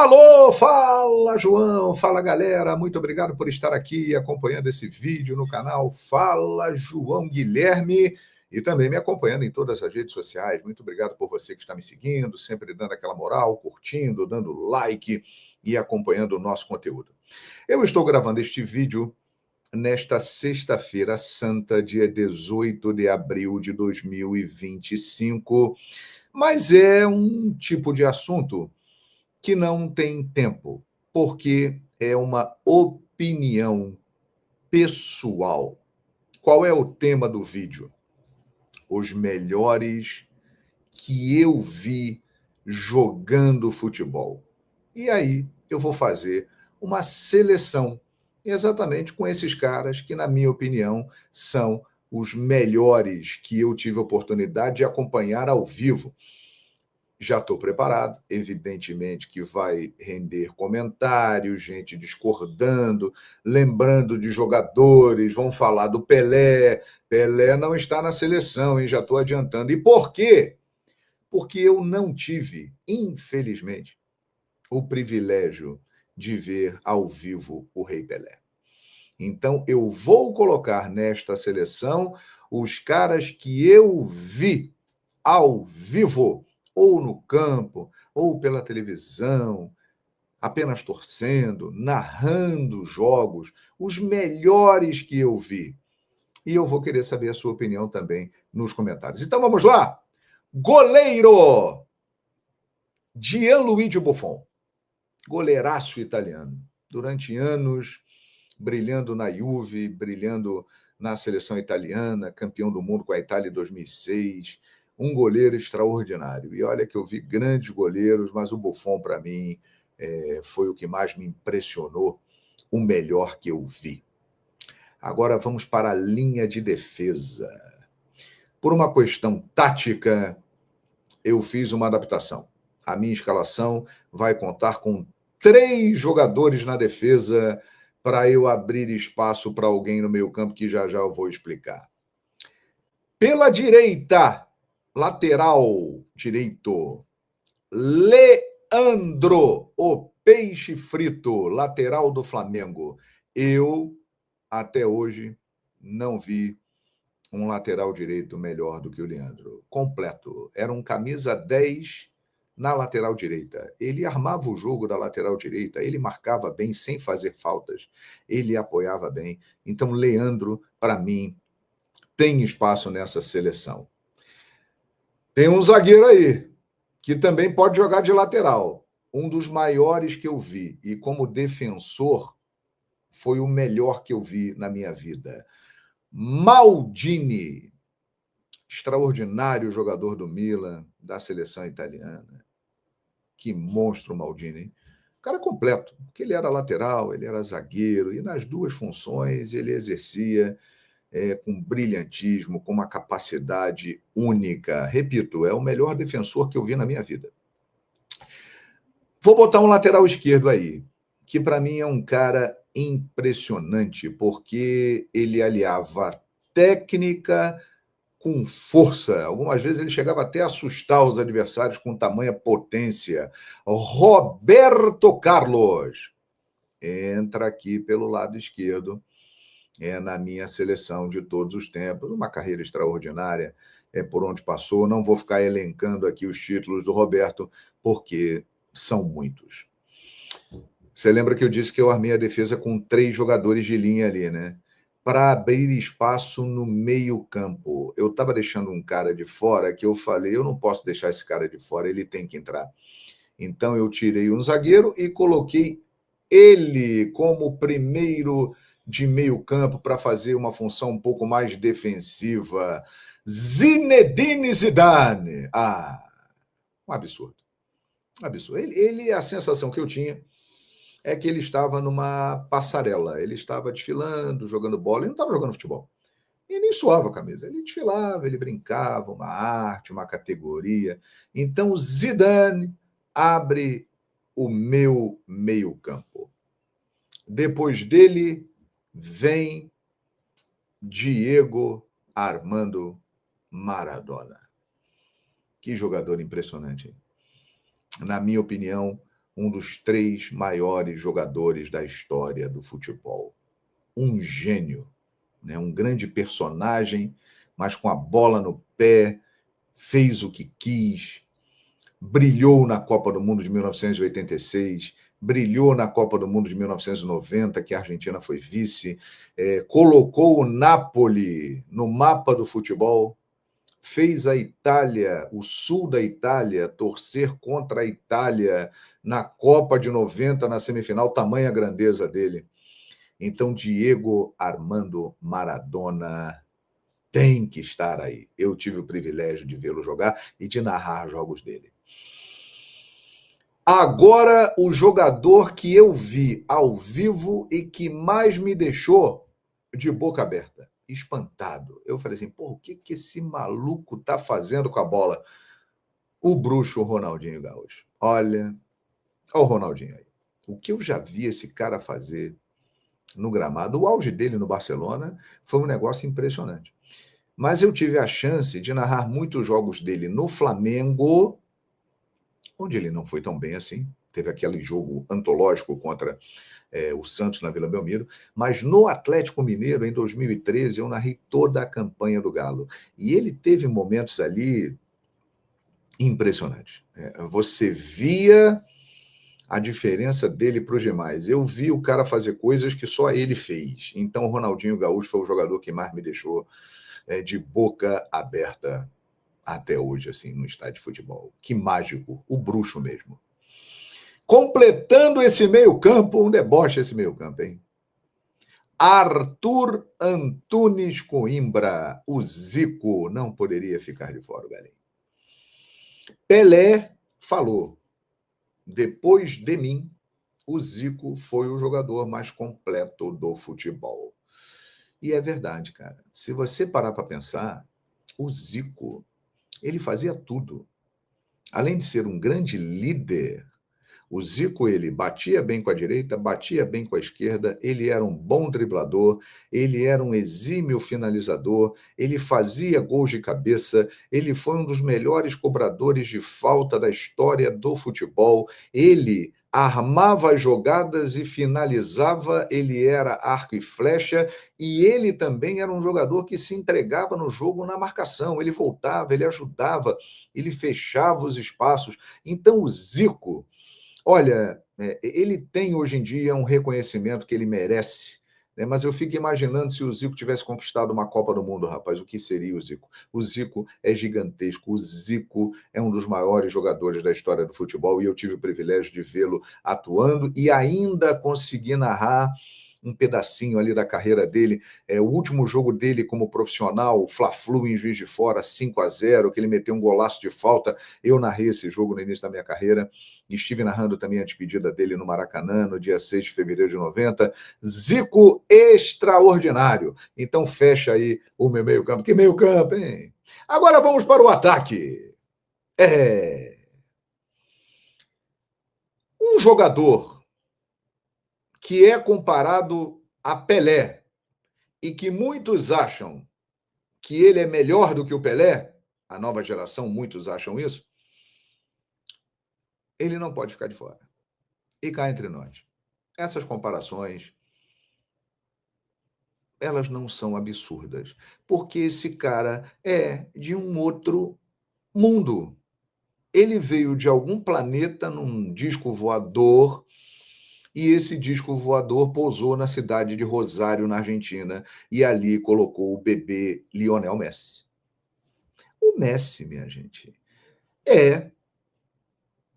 Alô, fala João, fala galera, muito obrigado por estar aqui acompanhando esse vídeo no canal Fala João Guilherme e também me acompanhando em todas as redes sociais. Muito obrigado por você que está me seguindo, sempre dando aquela moral, curtindo, dando like e acompanhando o nosso conteúdo. Eu estou gravando este vídeo nesta sexta-feira santa, dia 18 de abril de 2025, mas é um tipo de assunto que não tem tempo, porque é uma opinião pessoal. Qual é o tema do vídeo? Os melhores que eu vi jogando futebol. E aí eu vou fazer uma seleção exatamente com esses caras que, na minha opinião, são os melhores que eu tive a oportunidade de acompanhar ao vivo. Já estou preparado, evidentemente que vai render comentários, gente discordando, lembrando de jogadores, vão falar do Pelé. Pelé não está na seleção, hein? Já estou adiantando. E por quê? Porque eu não tive, infelizmente, o privilégio de ver ao vivo o Rei Pelé. Então, eu vou colocar nesta seleção os caras que eu vi ao vivo, ou no campo, ou pela televisão, apenas torcendo, narrando jogos, os melhores que eu vi. E eu vou querer saber a sua opinião também nos comentários. Então vamos lá! Goleiro! Gianluigi Buffon, goleiraço italiano. Durante anos, brilhando na Juve, brilhando na seleção italiana, campeão do mundo com a Itália em 2006, um goleiro extraordinário. E olha que eu vi grandes goleiros, mas o Buffon, para mim, foi o que mais me impressionou, o melhor que eu vi. Agora vamos para a linha de defesa. Por uma questão tática, eu fiz uma adaptação. A minha escalação vai contar com 3 jogadores na defesa para eu abrir espaço para alguém no meio-campo, que já já eu vou explicar. Pela direita, lateral direito, Leandro, o peixe frito, lateral do Flamengo. Eu, até hoje, não vi um lateral direito melhor do que o Leandro. Completo. Era um camisa 10 na lateral direita. Ele armava o jogo da lateral direita, ele marcava bem sem fazer faltas, ele apoiava bem. Então, Leandro, para mim, tem espaço nessa seleção. Tem um zagueiro aí, que também pode jogar de lateral. Um dos maiores que eu vi, e como defensor, foi o melhor que eu vi na minha vida. Maldini, extraordinário jogador do Milan, da seleção italiana. Que monstro Maldini, hein? O cara completo, porque ele era lateral, ele era zagueiro, e nas duas funções ele exercia com brilhantismo, com uma capacidade única. Repito, é o melhor defensor que eu vi na minha vida. Vou botar um lateral esquerdo aí, que para mim é um cara impressionante, porque ele aliava técnica com força. Algumas vezes ele chegava até a assustar os adversários com tamanha potência. Roberto Carlos entra aqui pelo lado esquerdo, na minha seleção de todos os tempos, uma carreira extraordinária, por onde passou. Não vou ficar elencando aqui os títulos do Roberto, porque são muitos. Você lembra que eu disse que eu armei a defesa com 3 jogadores de linha ali, né? Para abrir espaço no meio-campo. Eu estava deixando um cara de fora que eu falei, eu não posso deixar esse cara de fora, ele tem que entrar. Então eu tirei um zagueiro e coloquei ele como primeiro de meio-campo para fazer uma função um pouco mais defensiva. Zinedine Zidane. Um absurdo. Um absurdo. Ele, a sensação que eu tinha é que ele estava numa passarela. Ele estava desfilando, jogando bola, ele não estava jogando futebol. E nem suava a camisa. Ele desfilava, ele brincava, uma arte, uma categoria. Então, o Zidane abre o meu meio-campo. Depois dele, vem Diego Armando Maradona. Que jogador impressionante. Na minha opinião, um dos 3 maiores jogadores da história do futebol. Um gênio, né? Um grande personagem, mas com a bola no pé, fez o que quis, brilhou na Copa do Mundo de 1986, brilhou na Copa do Mundo de 1990, que a Argentina foi vice, colocou o Napoli no mapa do futebol, fez a Itália, o sul da Itália, torcer contra a Itália na Copa de 90, na semifinal, tamanha grandeza dele. Então, Diego Armando Maradona tem que estar aí. Eu tive o privilégio de vê-lo jogar e de narrar jogos dele. Agora, o jogador que eu vi ao vivo e que mais me deixou de boca aberta, espantado. Eu falei assim, pô, o que esse maluco tá fazendo com a bola? O bruxo Ronaldinho Gaúcho. Olha o Ronaldinho aí. O que eu já vi esse cara fazer no gramado, o auge dele no Barcelona foi um negócio impressionante. Mas eu tive a chance de narrar muitos jogos dele no Flamengo, onde ele não foi tão bem assim. Teve aquele jogo antológico contra o Santos na Vila Belmiro, mas no Atlético Mineiro, em 2013, eu narrei toda a campanha do Galo. E ele teve momentos ali impressionantes. Você via a diferença dele para os demais. Eu vi o cara fazer coisas que só ele fez. Então, o Ronaldinho Gaúcho foi o jogador que mais me deixou de boca aberta até hoje, assim, no estádio de futebol. Que mágico, o bruxo mesmo. Completando esse meio-campo, um deboche esse meio-campo, hein? Arthur Antunes Coimbra, o Zico, não poderia ficar de fora, galera. Pelé falou, depois de mim, o Zico foi o jogador mais completo do futebol. E é verdade, cara. Se você parar para pensar, o Zico, ele fazia tudo. Além de ser um grande líder, o Zico, ele batia bem com a direita, batia bem com a esquerda, ele era um bom driblador, ele era um exímio finalizador, ele fazia gols de cabeça, ele foi um dos melhores cobradores de falta da história do futebol, ele armava as jogadas e finalizava, ele era arco e flecha, e ele também era um jogador que se entregava no jogo na marcação, ele voltava, ele ajudava, ele fechava os espaços. Então o Zico, olha, ele tem hoje em dia um reconhecimento que ele merece, né? Mas eu fico imaginando se o Zico tivesse conquistado uma Copa do Mundo, rapaz, o que seria o Zico? O Zico é gigantesco, o Zico é um dos maiores jogadores da história do futebol e eu tive o privilégio de vê-lo atuando e ainda conseguir narrar um pedacinho ali da carreira dele, o último jogo dele como profissional, o Fla-Flu em Juiz de Fora, 5-0, que ele meteu um golaço de falta, eu narrei esse jogo no início da minha carreira, e estive narrando também a despedida dele no Maracanã, no dia 6 de fevereiro de 90, Zico extraordinário, então fecha aí o meu meio campo, que meio campo, hein? Agora vamos para o ataque, um jogador que é comparado a Pelé e que muitos acham que ele é melhor do que o Pelé, a nova geração, muitos acham isso, ele não pode ficar de fora. E cá entre nós, essas comparações, elas não são absurdas, porque esse cara é de um outro mundo. Ele veio de algum planeta num disco voador, e esse disco voador pousou na cidade de Rosário, na Argentina, e ali colocou o bebê Lionel Messi. O Messi, minha gente, é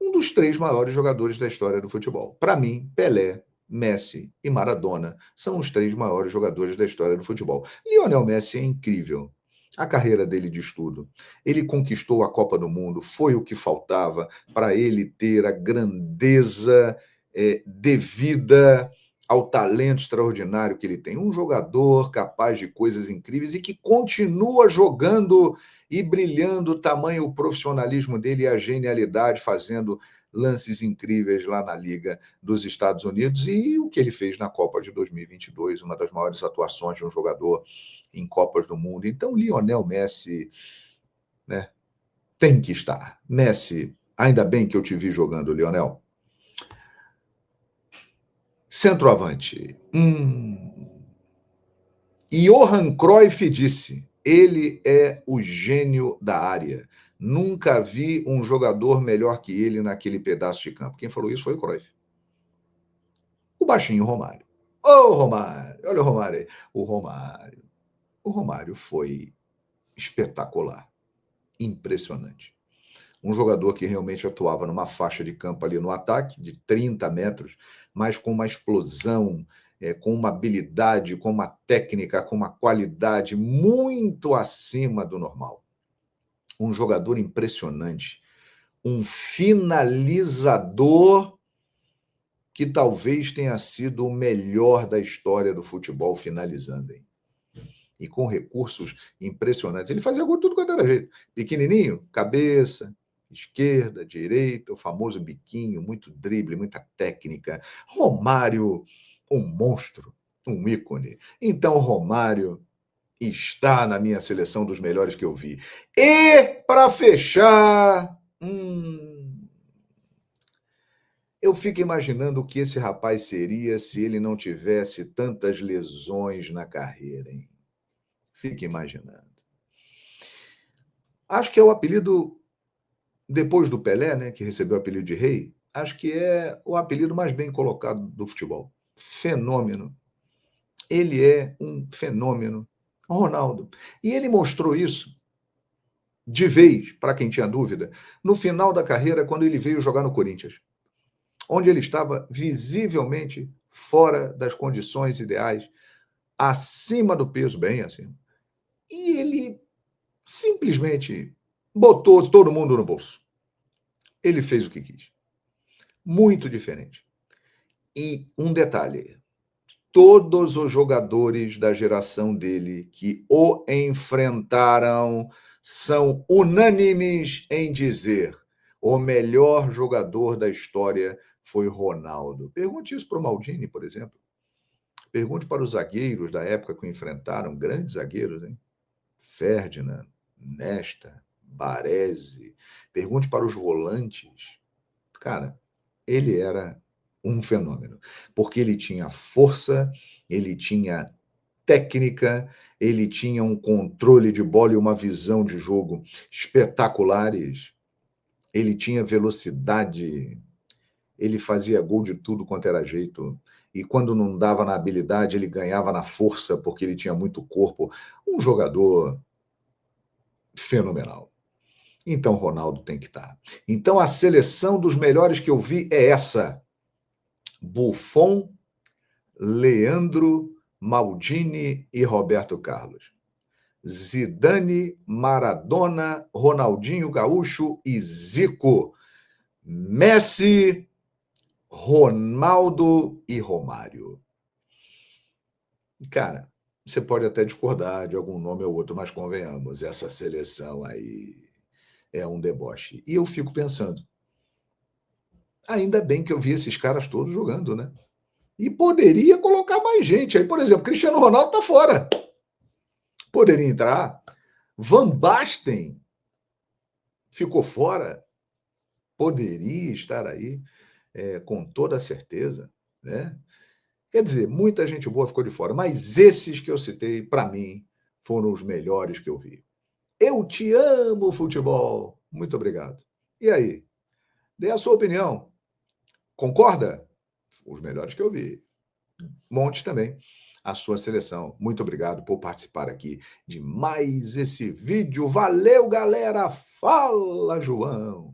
um dos 3 maiores jogadores da história do futebol. Para mim, Pelé, Messi e Maradona são os 3 maiores jogadores da história do futebol. Lionel Messi é incrível. A carreira dele diz tudo. Ele conquistou a Copa do Mundo, foi o que faltava para ele ter a grandeza devida ao talento extraordinário que ele tem. Um jogador capaz de coisas incríveis e que continua jogando e brilhando, tamanho o profissionalismo dele e a genialidade, fazendo lances incríveis lá na Liga dos Estados Unidos e o que ele fez na Copa de 2022, uma das maiores atuações de um jogador em Copas do Mundo. Então, Lionel Messi, né, tem que estar. Messi, ainda bem que eu te vi jogando, Lionel. Centroavante. Johan Cruyff disse: ele é o gênio da área. Nunca vi um jogador melhor que ele naquele pedaço de campo. Quem falou isso foi o Cruyff. O baixinho Romário. Ô, Romário, olha o Romário aí. O Romário foi espetacular, impressionante. Um jogador que realmente atuava numa faixa de campo ali no ataque, de 30 metros, mas com uma explosão, com uma habilidade, com uma técnica, com uma qualidade muito acima do normal. Um jogador impressionante, um finalizador que talvez tenha sido o melhor da história do futebol finalizando, hein? E com recursos impressionantes. Ele fazia gol tudo quanto era jeito. Pequenininho, cabeça, esquerda, direita, o famoso biquinho, muito drible, muita técnica. Romário, um monstro, um ícone. Então, Romário está na minha seleção dos melhores que eu vi. E, para fechar, eu fico imaginando o que esse rapaz seria se ele não tivesse tantas lesões na carreira, hein? Fique imaginando. Acho que é o apelido, depois do Pelé, né, que recebeu o apelido de rei, acho que é o apelido mais bem colocado do futebol. Fenômeno. Ele é um fenômeno. Ronaldo. E ele mostrou isso de vez, para quem tinha dúvida, no final da carreira, quando ele veio jogar no Corinthians, onde ele estava visivelmente fora das condições ideais, acima do peso, bem acima. E ele simplesmente botou todo mundo no bolso. Ele fez o que quis. Muito diferente. E um detalhe: todos os jogadores da geração dele que o enfrentaram são unânimes em dizer: o melhor jogador da história foi Ronaldo. Pergunte isso para o Maldini, por exemplo. Pergunte para os zagueiros da época que o enfrentaram, grandes zagueiros, hein? Ferdinand, Nesta, Baresi. Pergunte para os volantes. Cara, ele era um fenômeno, porque ele tinha força, ele tinha técnica, ele tinha um controle de bola e uma visão de jogo espetaculares, ele tinha velocidade, ele fazia gol de tudo quanto era jeito, e quando não dava na habilidade, ele ganhava na força, porque ele tinha muito corpo. Um jogador fenomenal. Então, Ronaldo tem que estar. Então, a seleção dos melhores que eu vi é essa: Buffon, Leandro, Maldini e Roberto Carlos. Zidane, Maradona, Ronaldinho Gaúcho e Zico. Messi, Ronaldo e Romário. Cara, você pode até discordar de algum nome ou outro, mas convenhamos, essa seleção aí é um deboche. E eu fico pensando, ainda bem que eu vi esses caras todos jogando, né? E poderia colocar mais gente. Aí, por exemplo, Cristiano Ronaldo está fora. Poderia entrar. Van Basten ficou fora. Poderia estar aí, com toda certeza, né? Quer dizer, muita gente boa ficou de fora, mas esses que eu citei, para mim, foram os melhores que eu vi. Eu te amo, futebol. Muito obrigado. E aí? Dê a sua opinião. Concorda? Os melhores que eu vi. Monte também a sua seleção. Muito obrigado por participar aqui de mais esse vídeo. Valeu, galera! Fala, João!